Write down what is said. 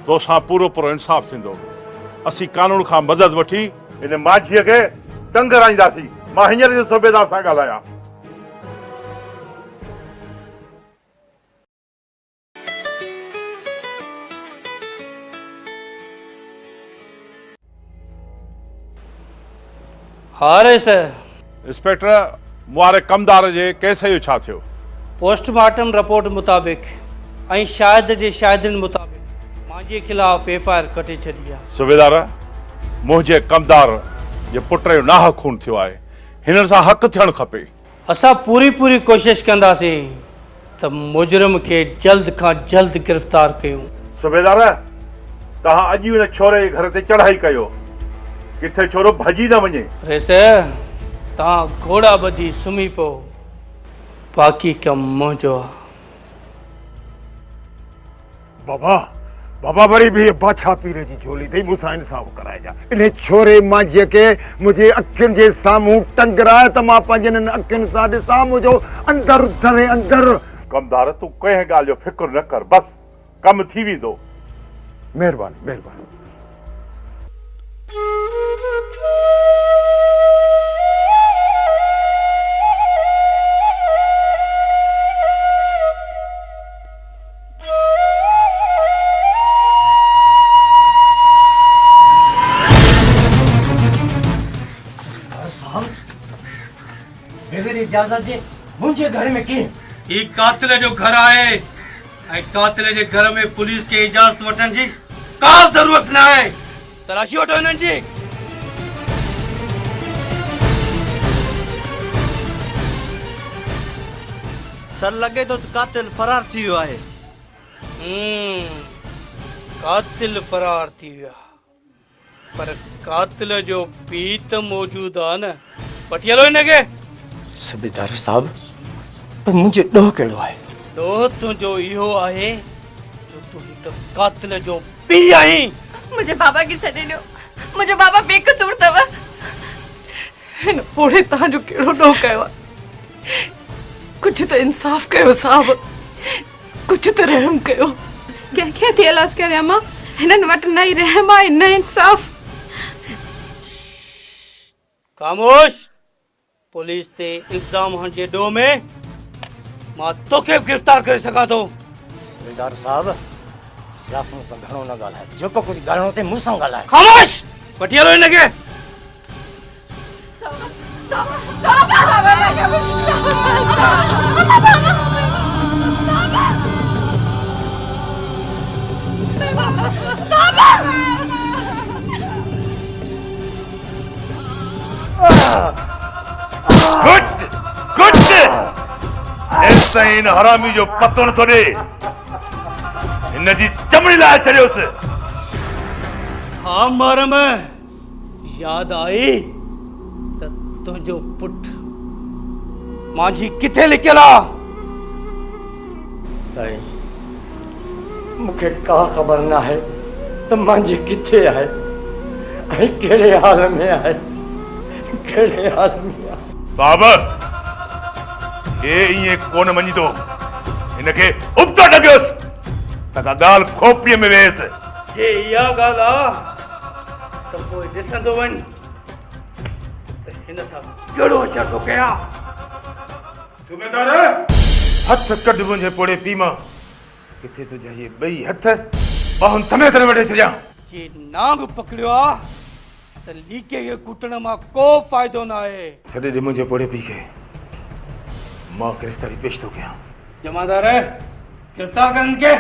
तोसां पूरो पूरो इंसाफ़ थींदो। असीं कानून खां मदद वठी इन माझीअ खे टंग राईंदासीं। मां हींअर जे सूबेदार सां ॻाल्हायां। हारे सर। इंस्पेक्टर, मुआरे कमदार जे केस जो छा थियो? पोस्टमार्टम रिपोर्ट मुताबिक़ ऐं शाहिद जे शाहिदनि मुताबिक़ मुंहिंजे खिलाफ़ FIR कटे छॾी आहे। सूबेदार, मुंहिंजे कमदार जे पुट जो नाहक खून थियो आहे। हिननि सां हक़ थियणु खपे। असां पूरी कोशिशि कंदासीं त मुजरिम खे जल्द खां जल्द गिरफ़्तार कयूं। सूबेदार, तव्हां अॼु हुन छोरे जे घर ते चढ़ाई कयो। किथे छोरो भॼी न वञे। रेस, तव्हां घोड़ा ॿधी सुम्ही पओ, बाक़ी कमु मुंहिंजो आहे। बाबा वरी भी बादशाह पीर जी झोली थी मूंसां इंसाफ़ कराइजा। इन छोरे मांझीअ खे मुंहिंजे अखियुनि जे साम्हूं टंगराए त मां पंहिंजनि अखियुनि सां ॾिसां मुंहिंजो अंदर उथरे अंदर। कमदार, तूं कंहिं ॻाल्हि जो फिक्र न कर, बस कमु थी वेंदो। महिरबानी महिरबानी। इजाजत जे मुंहिंजे घर में की ही कातिल जो घर आहे ऐं कातिल जे घर में पुलिस खे इजाज़त वठण जी का ज़रूरत न आहे। तलाशी वठो हिननि जी। सर लगे तो कातिल फरार थी वियो आहे। कातिल फरार थी विया, पर कातिल जो पीउ त मौजूदु आहे न। वठी हलो हिनखे। सूबेदार साहब, पर मुंहिंजो ॾोह कहिड़ो आहे? ॾोह तुंहिंजो इहो आहे जो तूं हिकु कातिल जो पीउ आहीं। मुझे बाबा की छॾे ॾियो। मुंहिंजो बाबा बेकसूर अथव। हिन पोड़े तव्हांजो कहिड़ो ॾोह कयो आहे? कुझु त इंसाफ़ कयो साहब, कुझु त रहम कयो। कंहिंखे थी इलाज करियां मां? हिननि वटि न ई रहम आहे न इंसाफ़। खामोश। पुलिस ते इल्ज़ाम हणण जे ॾोह में मां तोखे गिरफ़्तार करे सघां थो। सूबेदार साहब, ज़ाफ़ुनि सां घणो न ॻाल्हाए। जेको कुझु ॻाल्हाइणो अथई मूंसां ॻाल्हाए। खामोश। वठी हलो हिनखे। गुड ऐसा इन हरामी जो पतो न थो ॾे। हिन जी चमड़ी लाहे छॾियोसि। हा मरम, याद आई त तुंहिंजो पुटु माझी किथे लिकियल आहे? साईं, मूंखे का ख़बर न आहे त मुंहिंजी किथे आहे ऐं कहिड़े हाल में आहे, कहिड़े हाल में आहे। साहब, हे इएं कोन मञीदो। हिनखे उबतो लॻियोसि त का ॻाल्हि खोपड़ीअ में वेहसि। जे इहा ॻाल्हि आहे त पोइ ॾिसंदो वञ त हिन सां कहिड़ो असर थो कयां। सूबेदार, हथ कढ मुंहिंजे पोड़े पीउ मां। किथे तुंहिंजा ये ॿई हथ ॿाहुनि समेत न वढे छॾियां। जे नांग पकड़ियो आहे त लीके खे कुटण मां को फ़ाइदो न आहे। छॾे ॾे मुंहिंजे पोड़े पीउ खे। मां गिरफ़्तारी पेश थो कयां। जमादार, गिरफ़्तार कर इनके।